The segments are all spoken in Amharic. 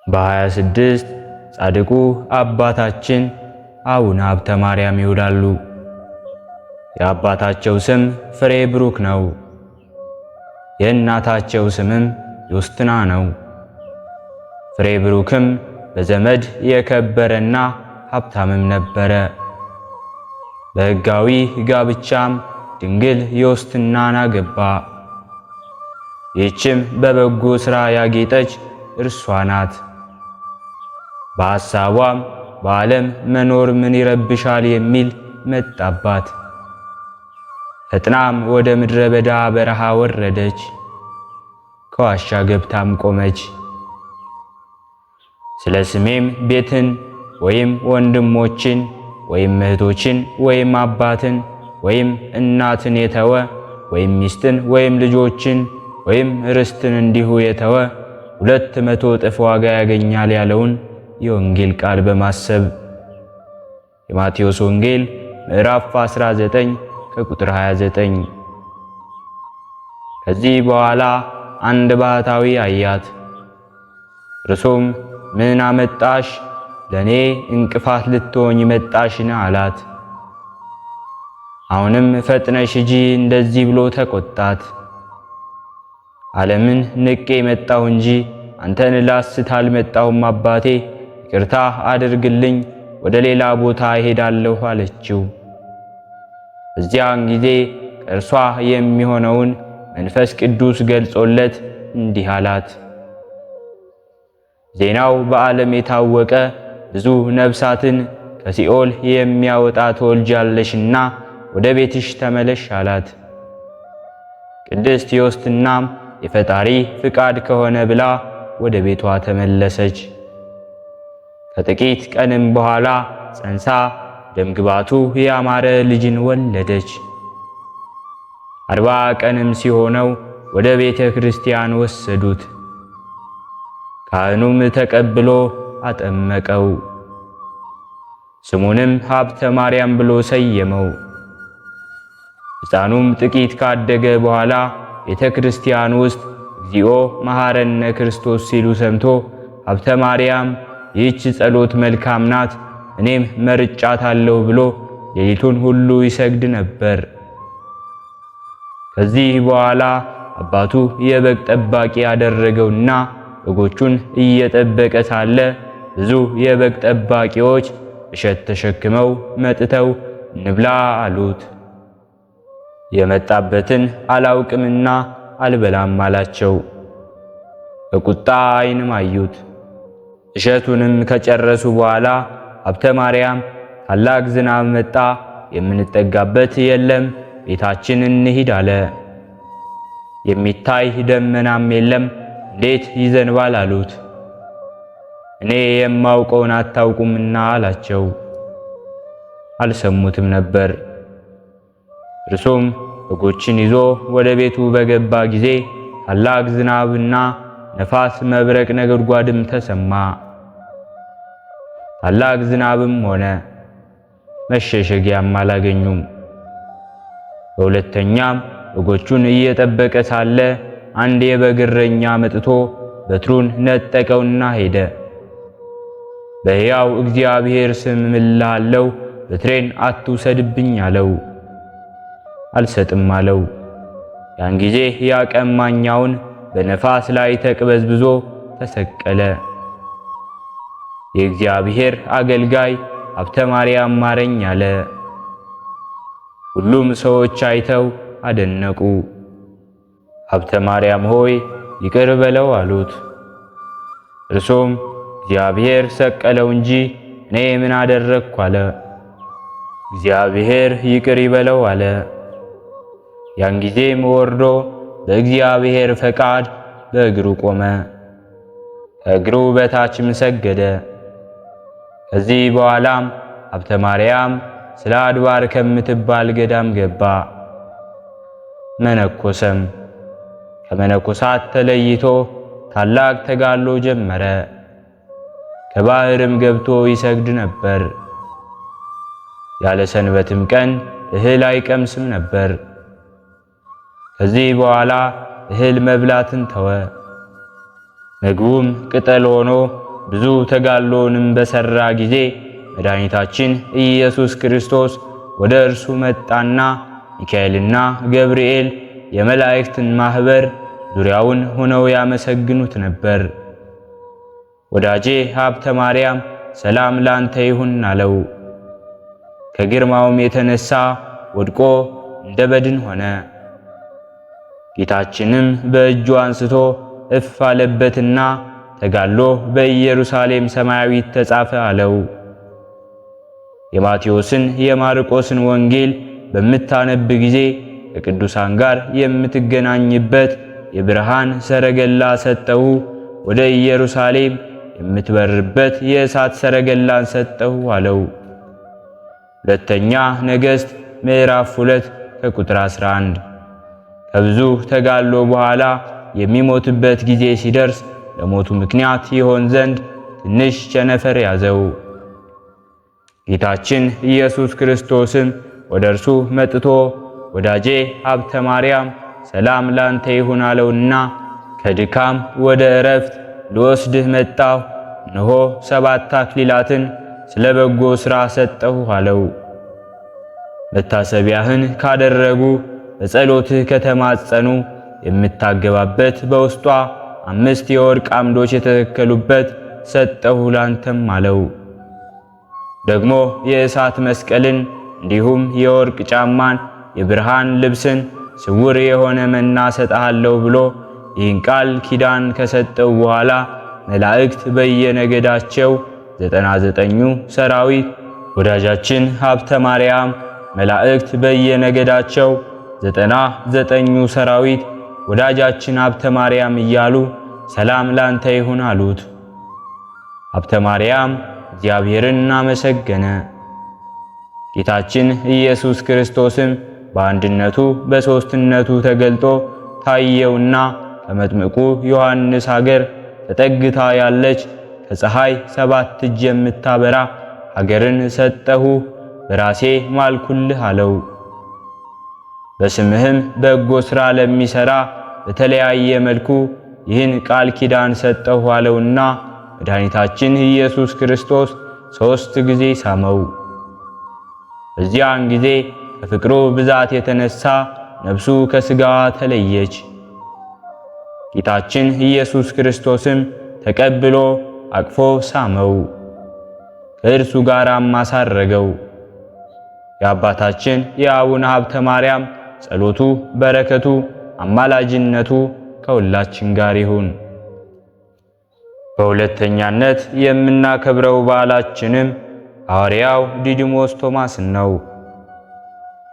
በ26 ጻድቁ አባታችን አቡነ ሀብተ ማርያም ይውላሉ። የአባታቸው ስም ፍሬ ብሩክ ነው። የእናታቸው ስምም ዮስትና ነው። ፍሬ ብሩክም በዘመድ የከበረና ሀብታምም ነበረ። በሕጋዊ ጋብቻም ድንግል ዮስትናን አገባ። ይህችም በበጎ ሥራ ያጌጠች እርሷ ናት። በሐሳቧም በዓለም መኖር ምን ይረብሻል የሚል መጣባት። ፈጥናም ወደ ምድረ በዳ በረሃ ወረደች። ከዋሻ ገብታም ቆመች። ስለ ስሜም ቤትን ወይም ወንድሞችን ወይም እህቶችን ወይም አባትን ወይም እናትን የተወ ወይም ሚስትን ወይም ልጆችን ወይም ርስትን እንዲሁ የተወ 200 እጥፍ ዋጋ ያገኛል ያለውን የወንጌል ቃል በማሰብ የማቴዎስ ወንጌል ምዕራፍ 19 ከቁጥር 29። ከዚህ በኋላ አንድ ባህታዊ አያት። እርሱም ምን አመጣሽ? ለኔ እንቅፋት ልትሆኝ መጣሽን? አላት። አሁንም ፈጥነሽ ሂጂ እንደዚህ ብሎ ተቆጣት። ዓለምን ንቄ መጣሁ እንጂ አንተን ላስት አልመጣሁም። አባቴ ይቅርታ አድርግልኝ፣ ወደ ሌላ ቦታ እሄዳለሁ አለችው። በዚያን ጊዜ ከእርሷ የሚሆነውን መንፈስ ቅዱስ ገልጾለት እንዲህ አላት። ዜናው በዓለም የታወቀ ብዙ ነፍሳትን ከሲኦል የሚያወጣ ትወልጃለሽና ወደ ቤትሽ ተመለሽ አላት። ቅድስት ዮስትናም የፈጣሪ ፍቃድ ከሆነ ብላ ወደ ቤቷ ተመለሰች። ከጥቂት ቀንም በኋላ ጸንሳ ደምግባቱ ያማረ ልጅን ወለደች። 40 ቀንም ሲሆነው ወደ ቤተ ክርስቲያን ወሰዱት። ካህኑም ተቀብሎ አጠመቀው። ስሙንም ሀብተ ማርያም ብሎ ሰየመው። ሕፃኑም ጥቂት ካደገ በኋላ ቤተ ክርስቲያን ውስጥ እግዚኦ መሐረነ ክርስቶስ ሲሉ ሰምቶ ሀብተ ማርያም ይህች ጸሎት መልካም ናት፣ እኔም መርጫታለሁ ብሎ ሌሊቱን ሁሉ ይሰግድ ነበር። ከዚህ በኋላ አባቱ የበግ ጠባቂ ያደረገውና በጎቹን እየጠበቀ ሳለ ብዙ የበግ ጠባቂዎች እሸት ተሸክመው መጥተው እንብላ አሉት። የመጣበትን አላውቅምና አልበላም አላቸው። በቁጣ ዓይንም አዩት። እሸቱንም ከጨረሱ በኋላ ሀብተ ማርያም ታላቅ ዝናብ መጣ፣ የምንጠጋበት የለም፣ ቤታችን እንሂድ አለ። የሚታይ ደመናም የለም፣ እንዴት ይዘንባል አሉት። እኔ የማውቀውን አታውቁምና አላቸው። አልሰሙትም ነበር። እርሱም በጎችን ይዞ ወደ ቤቱ በገባ ጊዜ ታላቅ ዝናብና ነፋስ፣ መብረቅ፣ ነጎድጓድም ተሰማ። ታላቅ ዝናብም ሆነ፣ መሸሸጊያም አላገኙም። በሁለተኛም በጎቹን እየጠበቀ ሳለ አንድ የበግ እረኛ መጥቶ በትሩን ነጠቀውና ሄደ። በሕያው እግዚአብሔር ስም ምልሃለው በትሬን አትውሰድብኝ አለው። አልሰጥም አለው። ያን ጊዜ ያቀማኛውን በነፋስ ላይ ተቅበዝብዞ ተሰቀለ። የእግዚአብሔር አገልጋይ ሀብተ ማርያም ማረኝ አለ። ሁሉም ሰዎች አይተው አደነቁ። ሀብተ ማርያም ሆይ ይቅር በለው አሉት። እርሱም እግዚአብሔር ሰቀለው እንጂ እኔ ምን አደረግኩ አለ። እግዚአብሔር ይቅር ይበለው አለ። ያን ጊዜም ወርዶ በእግዚአብሔር ፈቃድ በእግሩ ቆመ። ከእግሩ በታችም ሰገደ። ከዚህ በኋላም ሀብተ ማርያም ስለ አድባር ከምትባል ገዳም ገባ። መነኮሰም። ከመነኮሳት ተለይቶ ታላቅ ተጋድሎ ጀመረ። ከባህርም ገብቶ ይሰግድ ነበር። ያለ ሰንበትም ቀን እህል አይቀምስም ነበር። ከዚህ በኋላ እህል መብላትን ተወ። ምግቡም ቅጠል ሆኖ ብዙ ተጋድሎንም በሰራ ጊዜ መድኃኒታችን ኢየሱስ ክርስቶስ ወደ እርሱ መጣና ሚካኤልና ገብርኤል የመላእክትን ማህበር ዙሪያውን ሆነው ያመሰግኑት ነበር። ወዳጄ ሀብተ ማርያም ሰላም ላንተ ይሁን አለው። ከግርማውም የተነሳ ወድቆ እንደ በድን ሆነ። ጌታችንም በእጁ አንስቶ እፍ አለበትና ተጋድሎ በኢየሩሳሌም ሰማያዊት ተጻፈ አለው። የማቴዎስን የማርቆስን ወንጌል በምታነብ ጊዜ ከቅዱሳን ጋር የምትገናኝበት የብርሃን ሰረገላ ሰጠሁ፣ ወደ ኢየሩሳሌም የምትበርበት የእሳት ሰረገላን ሰጠሁ አለው። ሁለተኛ ነገሥት ምዕራፍ 2 ከቁጥር 11። ከብዙ ተጋድሎ በኋላ የሚሞትበት ጊዜ ሲደርስ ለሞቱ ምክንያት ይሆን ዘንድ ትንሽ ቸነፈር ያዘው። ጌታችን ኢየሱስ ክርስቶስም ወደ እርሱ መጥቶ ወዳጄ ሀብተ ማርያም ሰላም ላንተ ይሁን አለውና ከድካም ወደ ዕረፍት ልወስድህ መጣሁ፣ እነሆ 7 አክሊላትን ስለ በጎ ሥራ ሰጠሁ አለው። መታሰቢያህን ካደረጉ በጸሎትህ ከተማጸኑ የምታገባበት በውስጧ 5 የወርቅ አምዶች የተተከሉበት ሰጠሁ ላንተም አለው። ደግሞ የእሳት መስቀልን እንዲሁም የወርቅ ጫማን የብርሃን ልብስን ስውር የሆነ መና ሰጥሃለሁ ብሎ ይህን ቃል ኪዳን ከሰጠው በኋላ መላእክት በየነገዳቸው 99ኙ ሰራዊት ወዳጃችን ሀብተ ማርያም መላእክት በየነገዳቸው 99ኙ ሰራዊት ወዳጃችን ሀብተ ማርያም እያሉ ሰላም ላንተ ይሁን አሉት። ሀብተ ማርያም እግዚአብሔርን አመሰገነ። ጌታችን ኢየሱስ ክርስቶስም በአንድነቱ በሦስትነቱ ተገልጦ ታየውና ከመጥምቁ ዮሐንስ ሀገር ተጠግታ ያለች ከፀሐይ 7 እጅ የምታበራ ሀገርን ሰጠሁ፣ በራሴ ማልኩልህ አለው። በስምህም በጎ ሥራ ለሚሠራ በተለያየ መልኩ ይህን ቃል ኪዳን ሰጠሁ አለውና መድኃኒታችን ኢየሱስ ክርስቶስ 3 ጊዜ ሳመው። በዚያን ጊዜ ከፍቅሩ ብዛት የተነሳ ነፍሱ ከሥጋዋ ተለየች። ጌታችን ኢየሱስ ክርስቶስም ተቀብሎ አቅፎ ሳመው፣ ከእርሱ ጋርም አሳረገው። የአባታችን የአቡነ ሀብተ ማርያም ጸሎቱ፣ በረከቱ፣ አማላጅነቱ ከሁላችን ጋር ይሁን። በሁለተኛነት የምናከብረው በዓላችንም ሐዋርያው ዲዲሞስ ቶማስን ነው።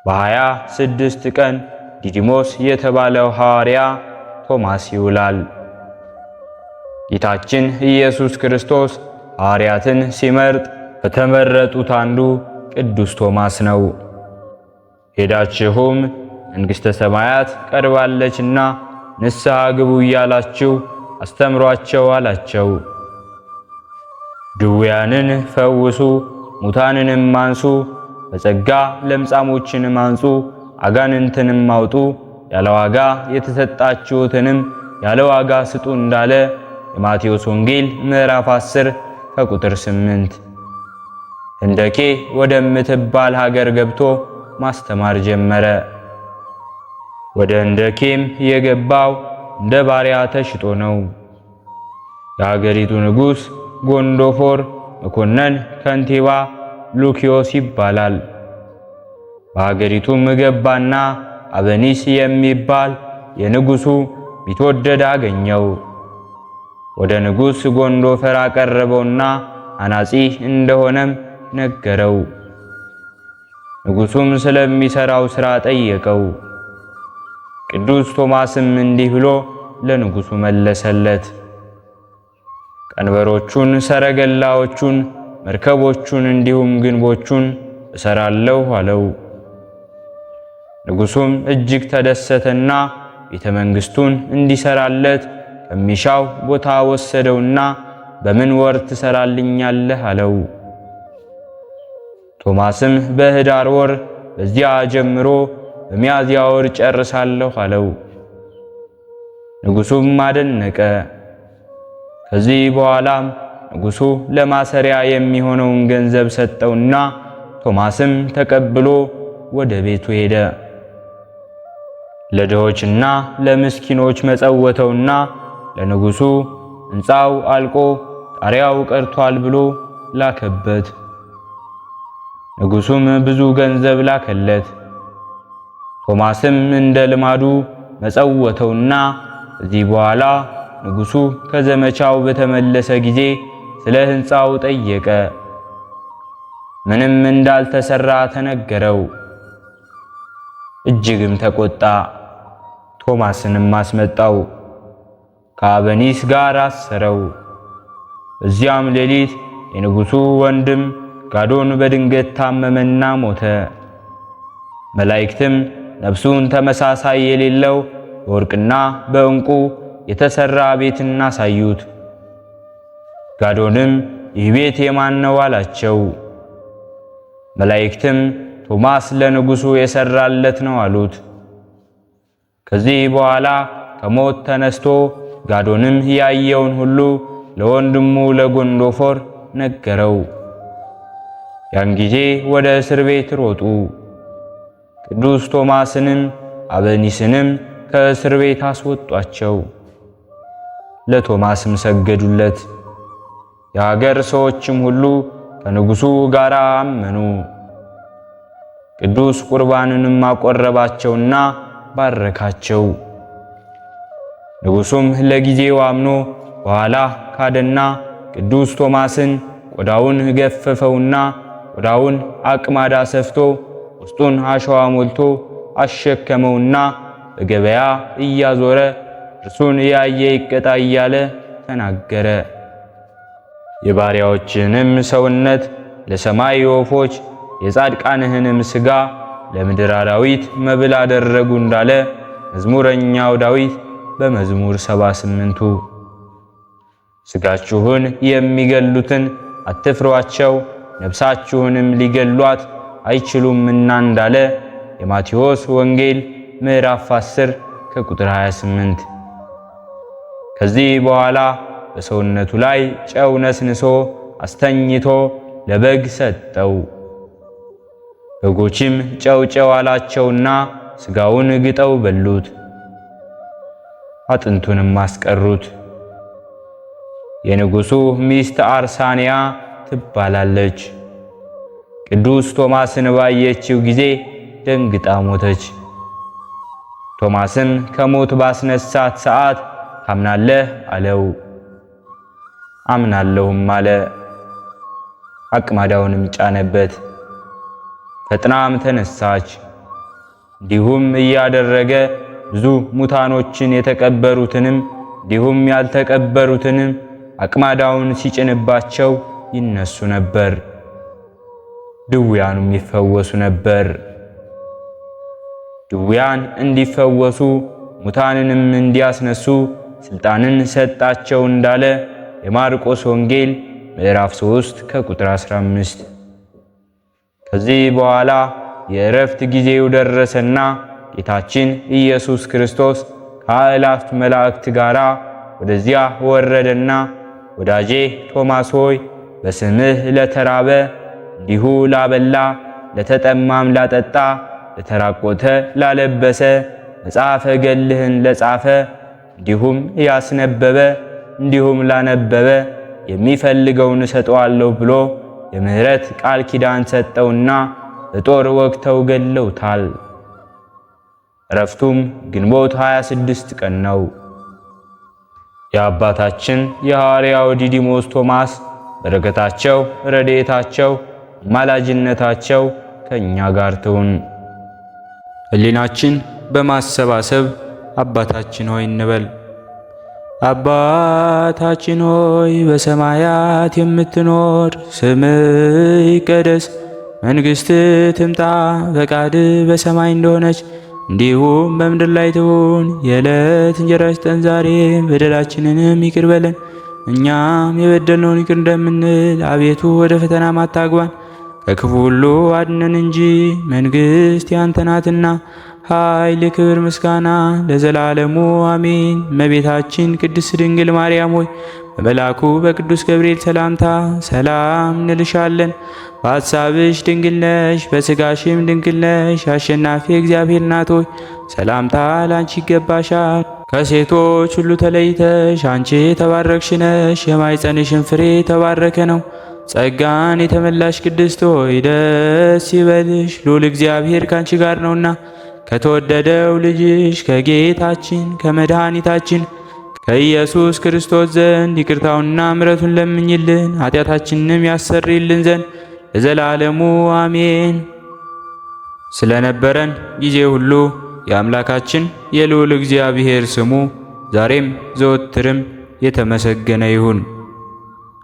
በ26 ቀን ዲዲሞስ የተባለው ሐዋርያ ቶማስ ይውላል። ጌታችን ኢየሱስ ክርስቶስ ሐዋርያትን ሲመርጥ ከተመረጡት አንዱ ቅዱስ ቶማስ ነው። ሄዳችሁም መንግሥተ ሰማያት ቀርባለችና ንስሐ ግቡ እያላችሁ አስተምሯቸው አላቸው። ድውያንን ፈውሱ፣ ሙታንንም አንሱ፣ በጸጋ ለምጻሞችንም አንጹ፣ አጋንንትንም አውጡ፣ ያለ ዋጋ የተሰጣችሁትንም ያለ ዋጋ ስጡ እንዳለ የማቴዎስ ወንጌል ምዕራፍ 10 ከቁጥር 8። ህንደኬ ወደምትባል ሀገር ገብቶ ማስተማር ጀመረ። ወደ ህንደኬም የገባው እንደ ባሪያ ተሽጦ ነው። የሀገሪቱ ንጉሥ ጎንዶፎር፣ መኮንን ከንቲባ ሉኪዮስ ይባላል። በሀገሪቱም ገባና አበኒስ የሚባል የንጉሡ ቢትወደድ አገኘው። ወደ ንጉሥ ጎንዶፈር አቀረበውና አናጺ እንደሆነም ነገረው። ንጉሡም ስለሚሠራው ሥራ ጠየቀው። ቅዱስ ቶማስም እንዲህ ብሎ ለንጉሡ መለሰለት። ቀንበሮቹን፣ ሰረገላዎቹን፣ መርከቦቹን እንዲሁም ግንቦቹን እሰራለሁ አለው። ንጉሡም እጅግ ተደሰተና ቤተ መንግሥቱን እንዲሰራለት ከሚሻው ቦታ ወሰደውና በምን ወር ትሰራልኛለህ አለው። ቶማስም በኅዳር ወር በዚያ ጀምሮ በሚያዝያ ወር ጨርሳለሁ አለው። ንጉሡም አደነቀ። ከዚህ በኋላም ንጉሡ ለማሰሪያ የሚሆነውን ገንዘብ ሰጠውና ቶማስም ተቀብሎ ወደ ቤቱ ሄደ። ለድሆችና ለምስኪኖች መጸወተውና ለንጉሡ ሕንፃው አልቆ ጣሪያው ቀርቷል ብሎ ላከበት። ንጉሡም ብዙ ገንዘብ ላከለት። ቶማስም እንደ ልማዱ መጸወተውና ከዚህ በኋላ ንጉሡ ከዘመቻው በተመለሰ ጊዜ ስለ ሕንፃው ጠየቀ። ምንም እንዳልተሰራ ተነገረው። እጅግም ተቆጣ። ቶማስንም አስመጣው፣ ከአበኒስ ጋር አሰረው። በዚያም ሌሊት የንጉሡ ወንድም ጋዶን በድንገት ታመመና ሞተ። መላእክትም ነፍሱን ተመሳሳይ የሌለው በወርቅና በዕንቁ የተሰራ ቤትን አሳዩት። ጋዶንም ይህ ቤት የማን ነው አላቸው። መላእክትም ቶማስ ለንጉሡ የሰራለት ነው አሉት። ከዚህ በኋላ ከሞት ተነስቶ ጋዶንም ያየውን ሁሉ ለወንድሙ ለጎንዶፎር ነገረው። ያን ጊዜ ወደ እስር ቤት ሮጡ። ቅዱስ ቶማስንም አበኒስንም ከእስር ቤት አስወጧቸው። ለቶማስም ሰገዱለት። የሀገር ሰዎችም ሁሉ ከንጉሡ ጋር አመኑ። ቅዱስ ቁርባንንም አቆረባቸውና ባረካቸው። ንጉሡም ለጊዜው አምኖ በኋላ ካደና ቅዱስ ቶማስን ቆዳውን ገፈፈውና ቆዳውን አቅማዳ ሰፍቶ ውስጡን አሸዋ ሞልቶ አሸከመውና በገበያ እያዞረ እርሱን ያየ ይቀጣ እያለ ተናገረ። የባሪያዎችንም ሰውነት ለሰማይ ወፎች የጻድቃንህንም ሥጋ ለምድር አራዊት መብል አደረጉ እንዳለ መዝሙረኛው ዳዊት በመዝሙር 78ቱ ሥጋችሁን የሚገሉትን አትፍሯቸው ነፍሳችሁንም ሊገሏት አይችሉምና እንዳለ የማቴዎስ ወንጌል ምዕራፍ 10 ከቁጥር 28። ከዚህ በኋላ በሰውነቱ ላይ ጨው ነስንሶ አስተኝቶ ለበግ ሰጠው። በጎችም ጨው አላቸውና ሥጋውን ግጠው በሉት፣ አጥንቱንም አስቀሩት። የንጉሡ ሚስት አርሳንያ ትባላለች። ቅዱስ ቶማስን ባየችው ጊዜ ደንግጣ ሞተች። ቶማስም ከሞት ባስነሳት ሰዓት ታምናለህ አለው። አምናለሁም አለ። አቅማዳውንም ጫነበት። ፈጥናም ተነሳች። እንዲሁም እያደረገ ብዙ ሙታኖችን የተቀበሩትንም እንዲሁም ያልተቀበሩትንም አቅማዳውን ሲጭንባቸው ይነሱ ነበር። ድውያኑም ይፈወሱ ነበር። ድውያን እንዲፈወሱ ሙታንንም እንዲያስነሱ ሥልጣንን ሰጣቸው እንዳለ የማርቆስ ወንጌል ምዕራፍ 3 ከቁጥር 15። ከዚህ በኋላ የእረፍት ጊዜው ደረሰና ጌታችን ኢየሱስ ክርስቶስ ከአእላፍት መላእክት ጋር ወደዚያ ወረደና ወዳጄ ቶማስ ሆይ በስምህ ለተራበ እንዲሁ ላበላ፣ ለተጠማም ላጠጣ፣ ለተራቆተ ላለበሰ፣ መጽሐፈ ገድልህን ለጻፈ እንዲሁም ያስነበበ እንዲሁም ላነበበ የሚፈልገውን እሰጠዋለሁ ብሎ የምህረት ቃል ኪዳን ሰጠውና በጦር ወግተው ገለውታል። እረፍቱም ግንቦት 26 ቀን ነው። የአባታችን የሐዋርያው ዲዲሞስ ቶማስ በረከታቸው፣ ረድኤታቸው፣ አማላጅነታቸው ከእኛ ጋር ትሁን። ሕሊናችን በማሰባሰብ አባታችን ሆይ እንበል። አባታችን ሆይ በሰማያት የምትኖር፣ ስምህ ይቀደስ፣ መንግሥትህ ትምጣ፣ ፈቃድህ በሰማይ እንደሆነች እንዲሁም በምድር ላይ ትሁን። የዕለት እንጀራችንን ስጠን ዛሬ፣ በደላችንንም ይቅር በለን እኛም የበደልነውን ይቅር እንደምንል፣ አቤቱ ወደ ፈተናም አታግባን ከክፉ ሁሉ አድነን እንጂ መንግሥት ያንተ ናትና፣ ኃይል፣ ክብር፣ ምስጋና ለዘላለሙ አሜን። እመቤታችን ቅድስት ድንግል ማርያም ሆይ በመልአኩ በቅዱስ ገብርኤል ሰላምታ ሰላም እንልሻለን። በሐሳብሽ ድንግል ነሽ፣ በሥጋሽም ድንግል ነሽ። አሸናፊ እግዚአብሔር እናት ሆይ ሰላምታ ላንቺ ይገባሻል። ከሴቶች ሁሉ ተለይተሽ አንቺ የተባረክሽ ነሽ፣ የማኅፀንሽን ፍሬ የተባረከ ነው። ጸጋን የተመላሽ ቅድስት ሆይ ደስ ይበልሽ፣ ልዑል እግዚአብሔር ካንቺ ጋር ነውና ከተወደደው ልጅሽ ከጌታችን ከመድኃኒታችን ከኢየሱስ ክርስቶስ ዘንድ ይቅርታውንና ምሕረቱን ለምኝልን ኃጢአታችንንም ያሰርይልን ዘንድ ለዘላለሙ አሜን። ስለነበረን ጊዜ ሁሉ የአምላካችን የልዑል እግዚአብሔር ስሙ ዛሬም ዘወትርም የተመሰገነ ይሁን።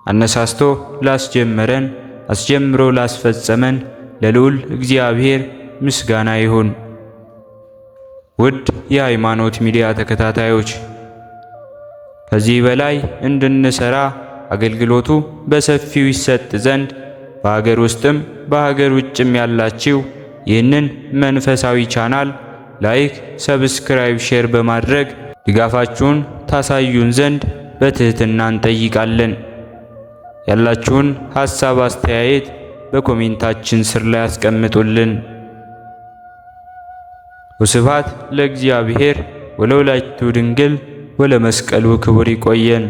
አነሳስቶ ላስጀመረን አስጀምሮ ላስፈጸመን ለልዑል እግዚአብሔር ምስጋና ይሁን። ውድ የሃይማኖት ሚዲያ ተከታታዮች ከዚህ በላይ እንድንሰራ አገልግሎቱ በሰፊው ይሰጥ ዘንድ በሀገር ውስጥም በሀገር ውጭም ያላችሁ ይህንን መንፈሳዊ ቻናል ላይክ፣ ሰብስክራይብ፣ ሼር በማድረግ ድጋፋችሁን ታሳዩን ዘንድ በትህትና እንጠይቃለን። ያላችሁን ሐሳብ አስተያየት በኮሜንታችን ስር ላይ አስቀምጡልን። ወስብሐት ለእግዚአብሔር ወለወላዲቱ ድንግል ወለመስቀሉ ክቡር። ይቆየን።